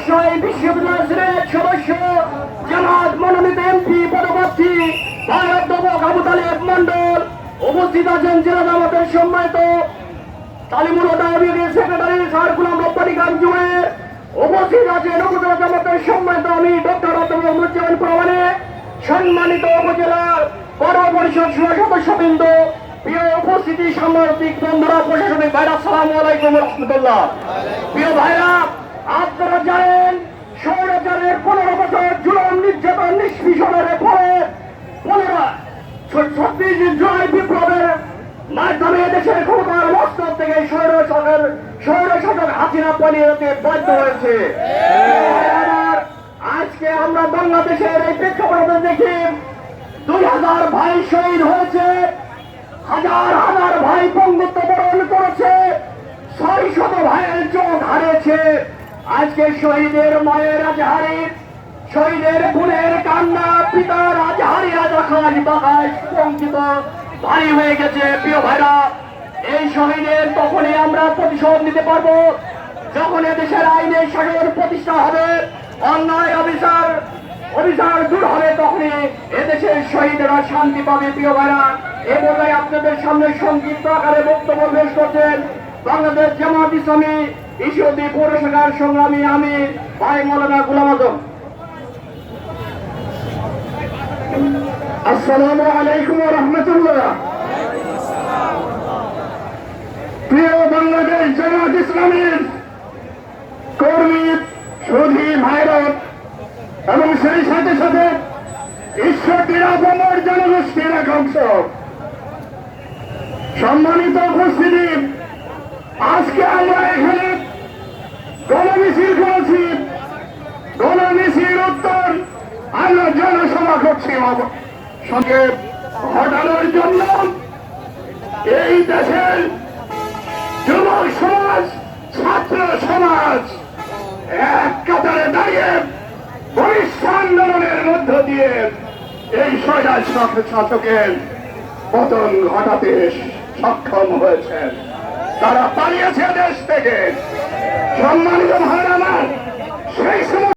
রাজশাহী বিশ্ববিদ্যালয় সিনেট সদস্য জামাত মনোনীত এমপি পদপ্রার্থী ভাই অধ্যাপক আবু তালেব মন্ডল, উপস্থিত আছেন জেলা জামাতের সম্মানিত তালিমুল হুদা বিভাগীয় সেক্রেটারি স্যার গোলাম রব্বানী খান জুয়ে, উপস্থিত আছেন উপজেলা জামাতের সম্মানিত আমি ডক্টর অধ্যাপক নুরুজ্জামান প্রমাণে, সম্মানিত উপজেলার পৌর পরিষদ সদস্যবৃন্দ, প্রিয় উপস্থিতি সাংবাদিক বন্ধুরা, প্রশাসনিক ভাইরা, আসসালামু আলাইকুম রহমতুল্লাহ। প্রিয় ভাইরা, আপনারা জানেন স্বৈরাচারের 15 বছর জুলুম নির্যাতন নিষ্পীষণের ফলে 26 জুলাই বিপ্লবের মাধ্যমে দেশের ক্ষমতার মস্তক থেকে স্বৈরশাসক হাসিনা পালিয়ে যেতে বাধ্য হয়েছে। আজকে আমরা বাংলাদেশের এই প্রেক্ষাপটে দেখি 2000 ভাই শহীদ হয়েছে, হাজার হাজার ভাই পঙ্গুত্ব বরণ করেছে, 600 ভাইয়ের চোখ হারিয়েছে। আজকে শহীদের মায়ের আজহারি, শহীদের বোনের কান্না, পিতার আজহারি আজ আকাশ বাতাস বঞ্চিত ভারী হয়ে গেছে। প্রিয় ভাইরা, এই শহীদের তখনই আমরা প্রতিশোধ নিতে পারবো যখন দেশের আইনের শাসন প্রতিষ্ঠা হবে, অন্যায় অবিচার দূর হবে, তখনই এদেশের শহীদেরা শান্তি পাবে। প্রিয় ভাইরা, এ বলে আপনাদের সামনে সংক্ষিপ্ত আকারে বক্তব্য পেশ করছেন বাংলাদেশ জামাত ইসলামী ঈশ্বরদী পৌরসভার সংগ্রামী আমির ভাই মৌলানা গোলাম আজম। আসসালামু আলাইকুম ওয়া রাহমাতুল্লাহ। প্রিয় বাংলাদেশ জামাত ইসলামীর কর্মী সুধী ভাইরা এবং সেই সাথে সাথে ঈশ্বরদীর আপামর জনগোষ্ঠীর এক অংশ, সম্মানিত উপস্থিতি, আজকে আমরা এখানে গণমিছিল করেছি। গণমিছিল উত্তর আমরা জনসভা করছি সঙ্গে ঘটানোর জন্য এই দেশের যুবক সমাজ, ছাত্র সমাজ এক কাতারে দাঁড়িয়ে বলিষ্ঠ আন্দোলনের মধ্য দিয়ে এই স্বৈরাচ শাসকের পতন ঘটাতে সক্ষম হয়েছেন। তারা পালিয়েছে দেশ থেকে। সম্মানিত ভাইরা আমার, সেই সময়